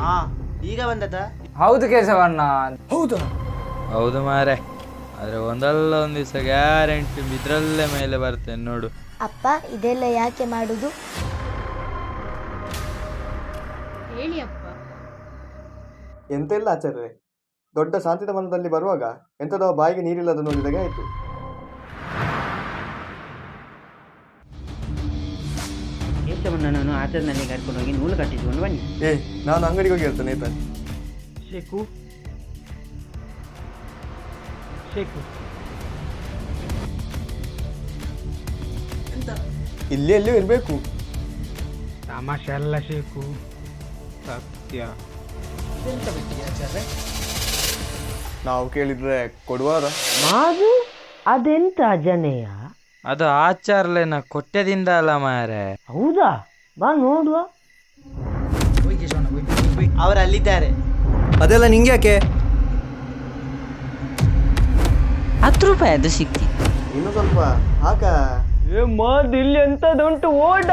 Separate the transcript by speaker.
Speaker 1: ಹಾ ಈಗ ಬಂದದ.
Speaker 2: ಹೌದು ಕೇಶವಣ್ಣ.
Speaker 3: ಹೌದಾ?
Speaker 4: ಹೌದು ಮಾರೆ, ಆದರೆ ಒಂದಲ್ಲ ಒಂದು ದಿವಸ ಗ್ಯಾರಂಟಿ ಇದ್ರಲ್ಲೇ ಮೇಲೆ ಬರ್ತೇನೆ ನೋಡು.
Speaker 5: ಅಪ್ಪ ಇದೆಲ್ಲ ಯಾಕೆ ಮಾಡುದು?
Speaker 6: ಹೇಳಿ ಅಪ್ಪ.
Speaker 3: ಎಂತೆಲ್ಲ ಆಚಾರ್ಯ, ದೊಡ್ಡ ಶಾಂತಿದ ಮನದಲ್ಲಿ ಬರುವಾಗ ಎಂಥದೋ ಬಾಯಿಗೆ ನೀರಿಲ್ಲದ ನೋಡಿದಾಗೆ ಆಯ್ತು.
Speaker 1: ಕೇಶವಣ್ಣನನ್ನು ಆಚರಣೆಗೆ ಕರ್ಕೊಂಡು ಹೋಗಿ ನೂಲು ಕಟ್ಟಿಸಿಕೊಂಡು ಬನ್ನಿ.
Speaker 3: ನಾನು ಅಂಗಡಿಗೆ ಹೋಗಿ ಹೇಳ್ತೇನೆ ಆಯ್ತಾ?
Speaker 1: ಶೇಕು ಶೇಕು
Speaker 3: ಇಲ್ಲಿ ಎಲ್ಲಿಯೂ ಇರಬೇಕು.
Speaker 7: ತಮಾಷೆ ಅಲ್ಲ ಶೇಕು, ಸತ್ಯ.
Speaker 3: ನಾವು ಕೇಳಿದ್ರೆ ಕೊಡುವಾರ?
Speaker 1: ಮಾದು ಅದೆಂತ ಜನೆಯ?
Speaker 4: ಅದು ಆಚಾರ್ಲೇನ ಕೊಟ್ಟದಿಂದ ಅಲ್ಲ ಮಾರೆ.
Speaker 1: ಹೌದಾ? ಬಾ ನೋಡುವ.
Speaker 8: ಅವರು ಅಲ್ಲಿದ್ದಾರೆ.
Speaker 3: ಅದೆಲ್ಲ ನಿಂಗೆ ಯಾಕೆ?
Speaker 8: 10 ರೂಪಾಯಿ ಅದು ಸಿಕ್ಕಿತ್ತು.
Speaker 3: ಇನ್ನು ಸ್ವಲ್ಪ ಹಾಕ.
Speaker 1: ಮಾದು ಇಲ್ಲಿ ಎಂತದುಂಟು ಓಡ.